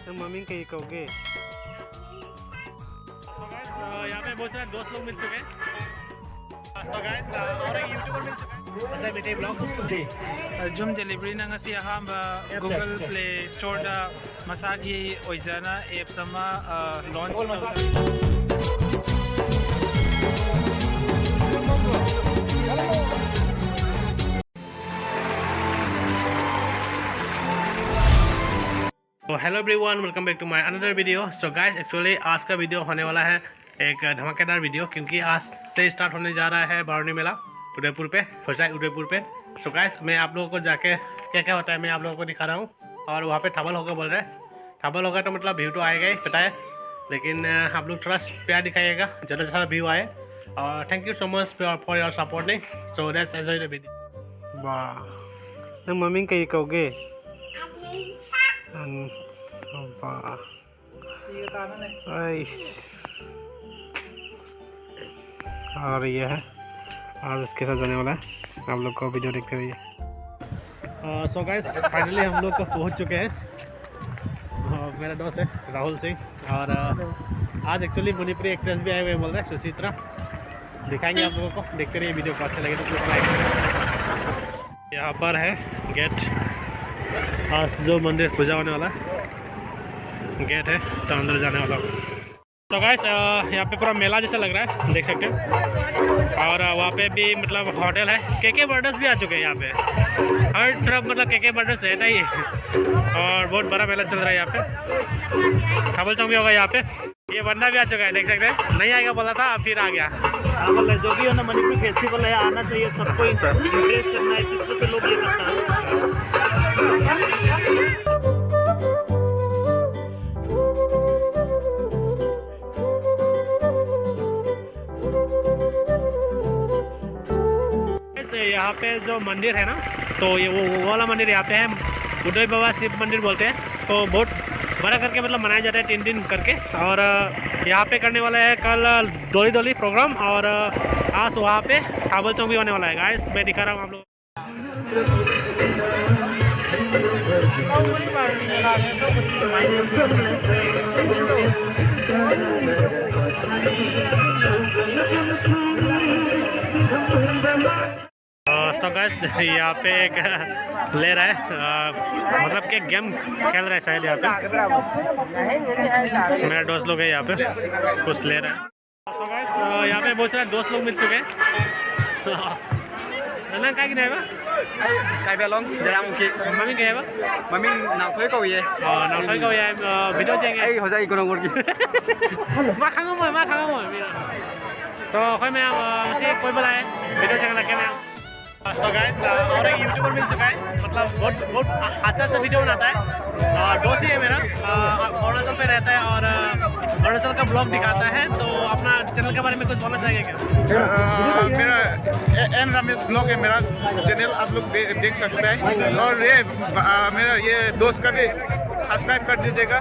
Mummy कहीं कहोगे। यहाँ पे बहुत सारे दोस्त लोग मिल चुके हैं। और एक यूट्यूबर मिल चुका है मेरे ब्लॉग्स जूम डिलीवरी ना ngasi ahamba Google Play Store da masagi oijana app sama launch तो hello everyone, welcome back to my another video. So guys, actually आज का वीडियो होने वाला है एक धमाकेदार वीडियो, क्योंकि आज से स्टार्ट होने जा रहा है बारूनी मेला उदयपुर पे, होजाई उदयपुर पे। सो गाइस, मैं आप लोगों को जाके क्या क्या होता है मैं आप लोगों को दिखा रहा हूँ। और वहाँ पे थबल होगा बोल रहे हैं, थबल होगा तो मतलब व्यू तो आएगा ही, पता है, लेकिन आप लोग थोड़ा प्यार दिखाइएगा, ज़्यादा से ज़्यादा व्यू आए। और thank you so much for your supporting. So let's enjoy the video. वाह, मम्मी कहीं कहोगे। और ये है आज इसके साथ जाने वाला है, आप लोग को वीडियो देखते रहिए। सो गाइस, फाइनली हम लोग को पहुंच चुके हैं। मेरा दोस्त है राहुल सिंह, और आज एक्चुअली मणिपुरी एक्ट्रेस भी आए हुए बोल रहे हैं, सुचित्रा। दिखाएंगे आप लोगों को, देखते रहिए वीडियो को। अच्छा लगे तो लाइक। यहाँ पर है गेट, आज जो मंदिर पूजा होने वाला है गेट है, तो अंदर जाने वाला हूँ। तो गाइस, यहाँ पे पूरा मेला जैसा लग रहा है, देख सकते हैं। और वहाँ पे भी मतलब होटल है, के बर्डर्स भी आ चुके हैं यहाँ पे। हर तरफ मतलब के बर्डर्स रहता ही है। और बहुत बड़ा मेला चल रहा है यहाँ पे। खबल चौक भी होगा यहाँ पे। ये बंदा भी आ चुका है, देख सकते हैं। नहीं आएगा बोला था, फिर आ गया। जो भी है ना, मणिपुर फेस्टिवल है, आना चाहिए सबको, इंप्रेस करना है, किस तरह से लोग ये करता है। यहाँ पे जो मंदिर है ना, तो ये वो वाला मंदिर यहाँ पे है, उदय बाबा शिव मंदिर बोलते हैं। तो बहुत बड़ा करके मतलब मनाया जाता है 3 दिन करके। और यहाँ पे करने वाला है कल दोली प्रोग्राम, और आज वहाँ पे थाबल चौक भी होने वाला है। गाइस, मैं दिखा रहा हूँ आप लोग। सो गाइस, यहाँ पे एक ले रहा है, मतलब कि गेम खेल रहा है शायद यहाँ पे। मेरा दोस्त लोग है यहाँ पे, कुछ ले रहा है। सो गाइस, यहाँ पे बहुत सारे दोस्त लोग मिल चुके हैं। ना क्या गिना है बा? Kai belong dalam mungkin. Mummy क्या है बा? Mami nak kau kau ye. नाम तो क्या है? Video चेंगे। Ai hojai ikono gorgi. माँ खाऊं मैं। तो कोई मैं मुझे कोई बुलाए वीडियो चेंगे लगे मैं। सो गाइस, और एक यूट्यूबर मिल चुका है, मतलब बहुत अच्छा सा वीडियो बनाता है। दोस्त ही है मेरा, अरुणाचल पे रहता है और अरुणाचल का ब्लॉग दिखाता है। तो अपना चैनल के बारे में कुछ बोलना चाहिए क्या? मेरा एन रमेश ब्लॉग है, मेरा चैनल आप लोग देख सकते हैं। और ये मेरा ये दोस्त का भी सब्सक्राइब कर दीजिएगा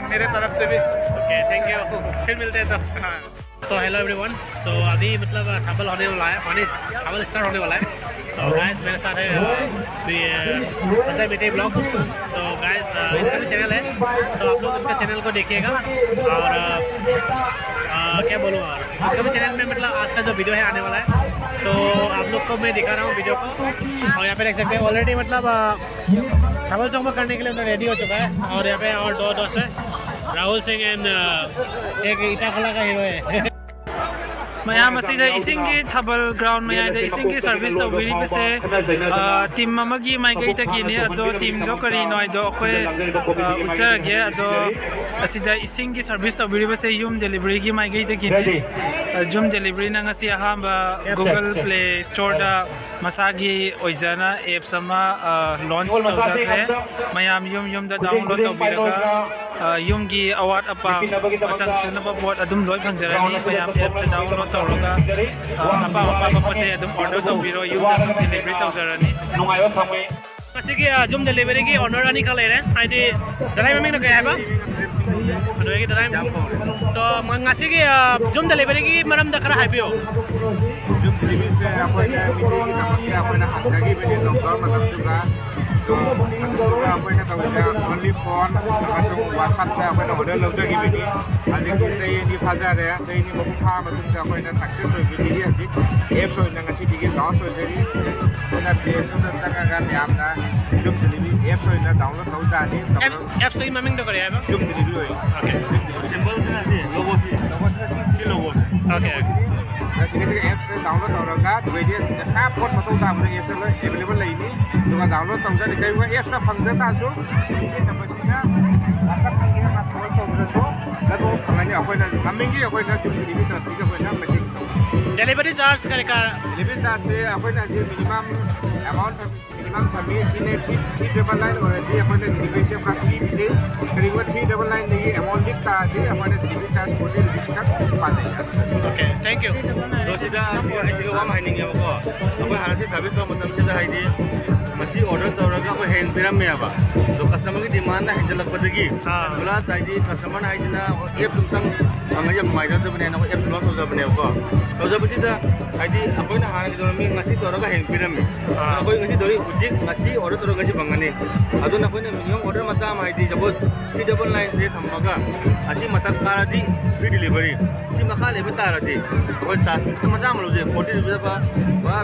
मेरे तरफ से भी। ओके, थैंक यू, फिर मिलते हैं तो। हाँ, तो हेलो एवरीवन। सो अभी मतलब थबल होने वाला है, पानी थबल स्टार्ट होने वाला है। सो गाइस, मेरे साथ है अजय बेटे ब्लॉग्स। सो गाइस, इनका भी चैनल है, तो आप लोग इनका चैनल को देखिएगा। और क्या बोलूँ, और इनका भी चैनल में मतलब आज का जो वीडियो है आने वाला है, तो आप लोग को मैं दिखा रहा हूँ वीडियो को। और यहाँ पे देख सकते हैं ऑलरेडी मतलब थबल चौक में करने के लिए रेडी हो चुका है। और यहाँ पे और 2 दोस्त है, राहुल सिंह एंड एक इटाखला का हीरो है। मैम इसिंगी थबल ग्राउंड में इसिंगी सर्विस तौबीरिबसे टीम अमगी माइगई तकीने अदो टीम दो करीनो अदो अखोय उच्चगे अदो असिदा इसिंगी सर्विस तौबीरिबसे यूम डिलीवरी की माइगई तकीने यूम डिलीवरी ना ngasi ahamba Google Play Store da masagi oijana app sama launch tawjare mayam yum da download tawbiraga yum gi award apa achang sinaba board adum loi phangjarani mayam app se download तौरगा apa पोसे अदुम order तौबिरो यूम delivery तौजरानी नुंगाइबा फंगै। मसिगी जुम delivery की honour आनी का लेरे आइदि दराई ममिंग नगे आबा अदोगी दराई तो मंगासिगी जुम delivery की मरम दखरा हाइबियो। जुम डिलीवरी से आपने मीटिंग की नमक के आपने हाथगी में नंबर मतलब सुगा तो आपने तवजा only phone masuk WhatsApp saya apa nak order lalu lagi begini ada kita ini pasar ya saya ini mau buka macam tu apa nak sukses tu begini dia sih apps tu nak kasih dikit loss tu jadi nak dia tu tentang akan yang nak hidup sendiri apps tu nak download tahu jadi apps tu imaming do kare ba hidup sendiri Oke. Symbol tu nanti logo sih. Ini logo. Oke. Nah, sini apps download orang kan, dia siapa pun betul tak boleh apps available lah ini. Juga download tahu jadi kayak apps apa fungsi tahu, ini dapat kita akan kita nak tahu tahu lalu pengennya apa nak, kami ni apa nak cuma ini terus kita apa nak macam. delivery charge kare ka Delivery charge apa nak dia minimum amount minimum sampai ini 399 और जी अपन ने delivery से प्राप्त की थी करीब 399 नहीं amount दिखता है अपन ने delivery charge 40 rupees का पाते हैं. okay thank you Terus kita wam haining ya ko. Aku harus service ko matam sida haidi. Masih order tauraga ko hand piram me aba. So customer ki demand na hinjalak padagi. Plus ID customer na ID na app sumtang angaya maida to bane na ko app loss ho bane ko. So jab sida ID ako na haran do mi ngasi tauraga hand piram me. Ako ngasi dori ujik ngasi order tauraga si bangane. Ado na ko na minimum order masa ma ID jabot 399 se thamaga. Asi matak karadi free delivery. Si makale betaradi. Ko sas masa malu je 40 rupiah pa. Wa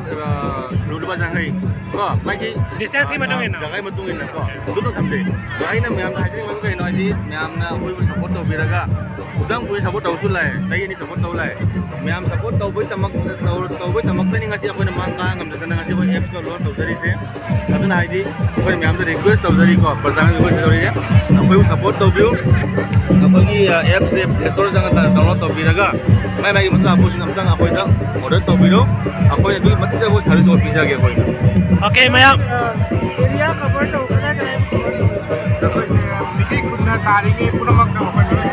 lulu ba jang hai. Ko magi distance ki matungin na jagai matungin na ko. Duno samde. Ai na myam na hajing mang kai no di myam na ui support to biraga. Udang ui support to sulai. Sai ni support to lai. Myam support to bai tamak ni ngasi ako na mangka ngam na ngasi bai apps ko loan to dari se. Adu na ID ko myam to request to dari ko. Pertama request to ya. Aku support to view. Apa ki apps se store jangan download to biraga. Mai mai मतलब आपको सुन हमतंग आपको इधर order तो below आपको ये दूर मत से वो सर्विस और पिज़्ज़ा के कोई okay maya Area cover to kena kena. Terus meeting guna tarik ni pun mak tak apa dulu.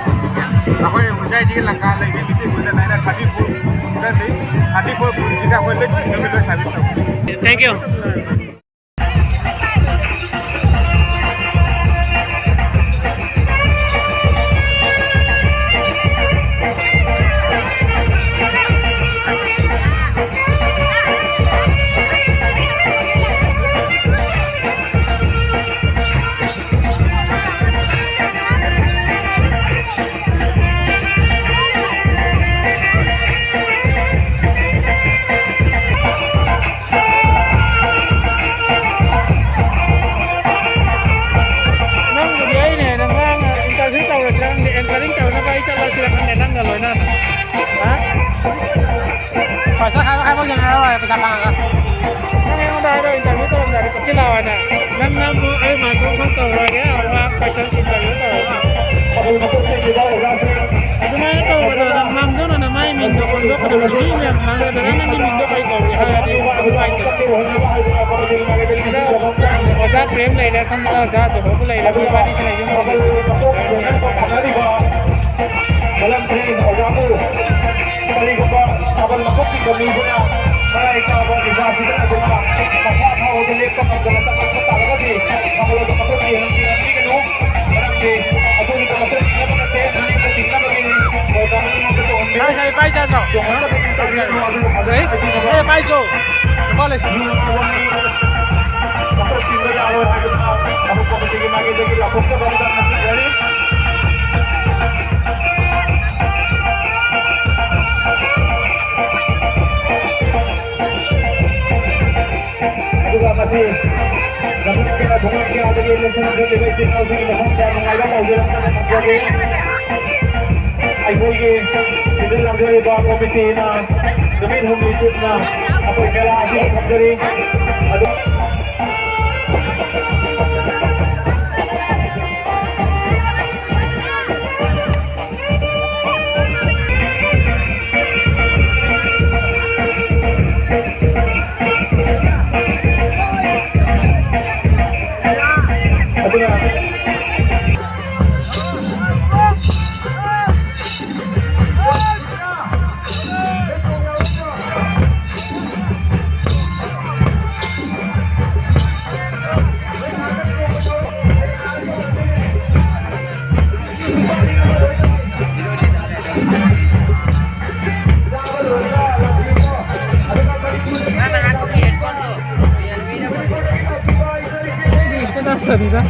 Aku yang berjaya di langkah lagi meeting guna naik 34 dan 34 pun jika aku lagi kita service tu. thank you Phải sao khai bao nhiêu rồi phải chặt hàng à? Không đây đâu, interview tôi dari pasti lawan ya. Nam mà cũng không tàu rồi cái mà phải sáng interview tàu. Itu mah tàu pada nam tu na mai min do kondo kada ni yang mana ada nan ni min do kai ko ha di kai ko. Oja prem lai la sam ja to ko lai la bi bani sai yung ko. Dalam train Ojamu kali ko abang makop di kami guna mereka organisasi dan agama maka tahu delik pengalaman talaga di kalau makop di nanti kanu nanti aku ni makop di apa kata nanti tinggal begini kami Saya pai cha no. Saya pai cho. Boleh. makop tinggal aku kau pergi lagi lapor ke badan nanti dari masih dapat kita bunga kita ada di dalam sana di bagian kau di dalam dan mengajar kau di dalam sana jadi aku ini di dalam dari bahawa komisi na demi home itu na apa kala hasil dari ada Bisa dah.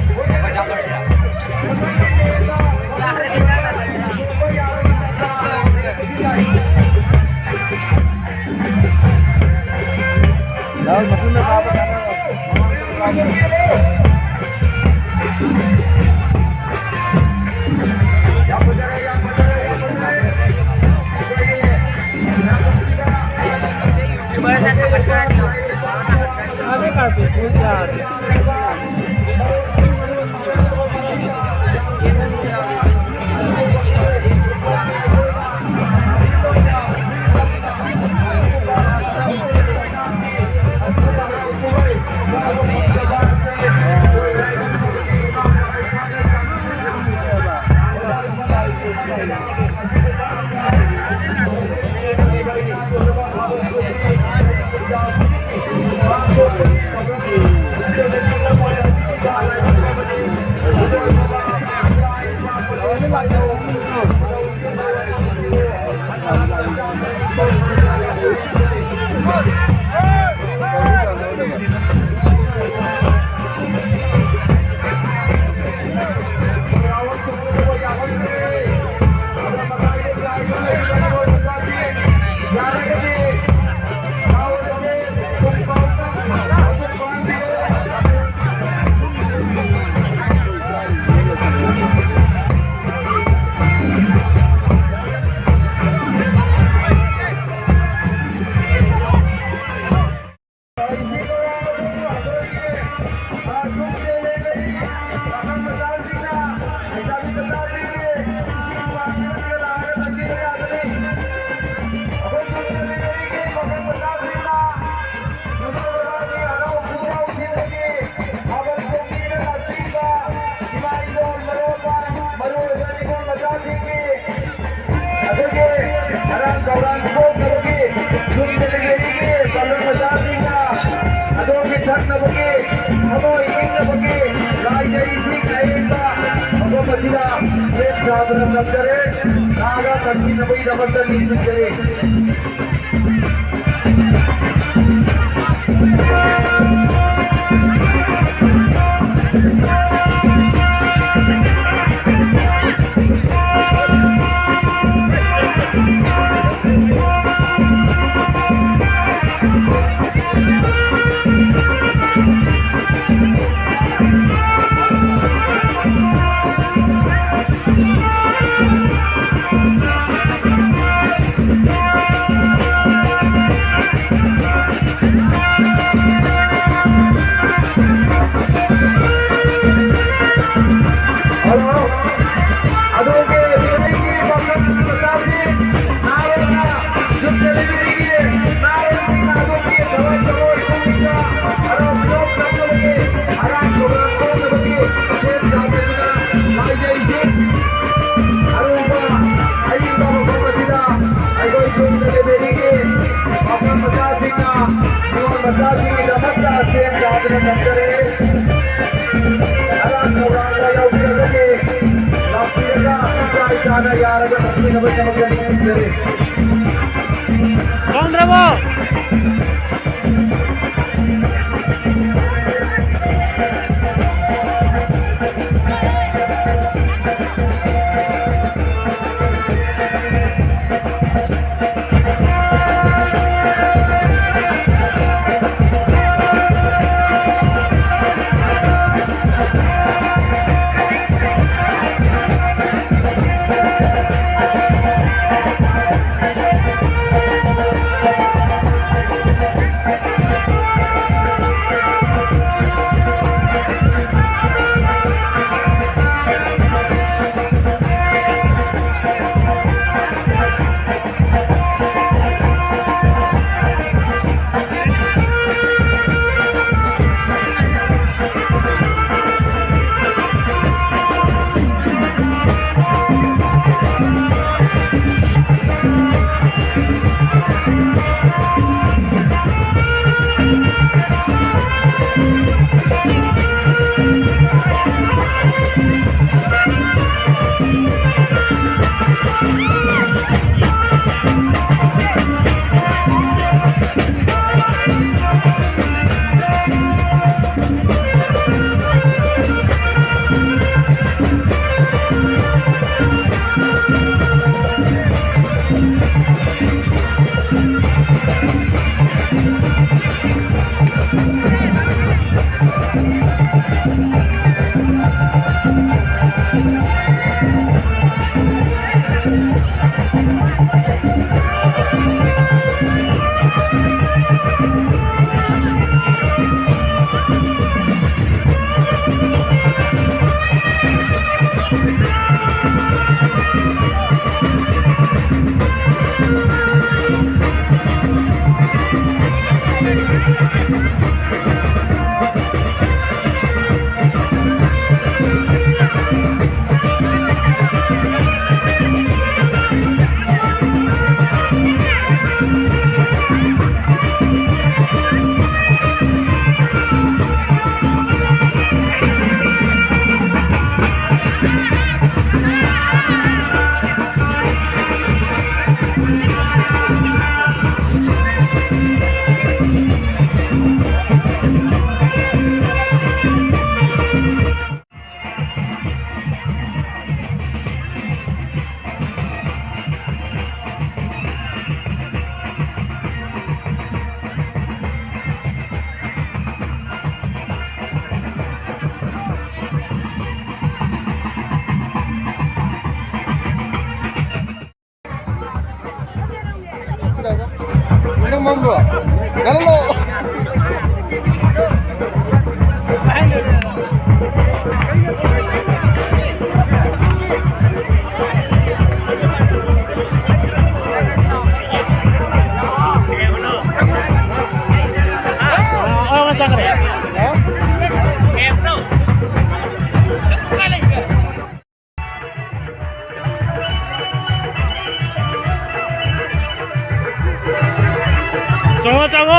정어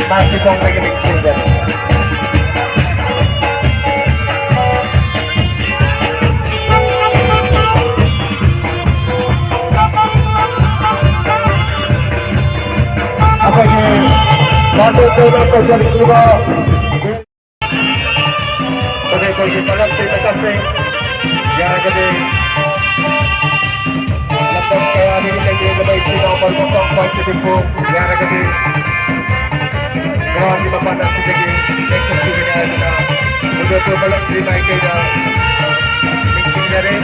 Masih kong lagi mixing dyan. Apa ini? Bantu turun ke jari kedua. Oke, pergi panas di kasih. Yang gede. Lepas kaya ini lagi lebih tidak berkosong positif pun. Yang gede. Kalau di bawah nanti lagi eksekusi ini ada. Udah tu belum dinaiki dah. Mixing jari.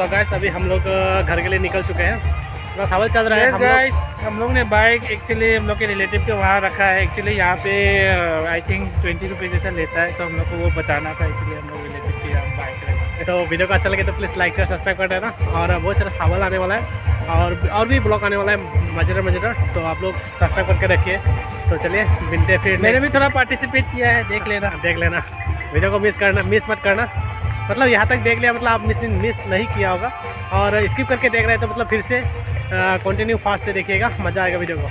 तो guys अभी हम लोग घर के लिए निकल चुके हैं। थोड़ा ट्रैवल चल रहा है गाइस हम लोग ने बाइक एक्चुअली हम लोग के रिलेटिव के वहाँ रखा है। एक्चुअली यहाँ पे आई थिंक 20 रुपीज़ जैसा लेता है, तो हम लोग को वो बचाना था, इसलिए हम लोग रिलेटिव के यहाँ बाइक रखा। तो वीडियो को अच्छा लगे तो प्लीज़ लाइक शेयर सब्सक्राइब कर देना। और बहुत सारा ट्रैवल आने वाला है और भी ब्लॉग आने वाला है मजेदार, तो आप लोग सब्सक्राइब करके रखिए। तो चलिए मिलते हैं फिर। मैंने भी थोड़ा पार्टिसिपेट किया है, देख लेना। वीडियो को मिस मत करना। मतलब यहाँ तक देख लिया मतलब आप मिस नहीं किया होगा, और स्किप करके देख रहे हैं तो मतलब फिर से कंटिन्यू फास्ट से देखिएगा, मज़ा आएगा वीडियो को।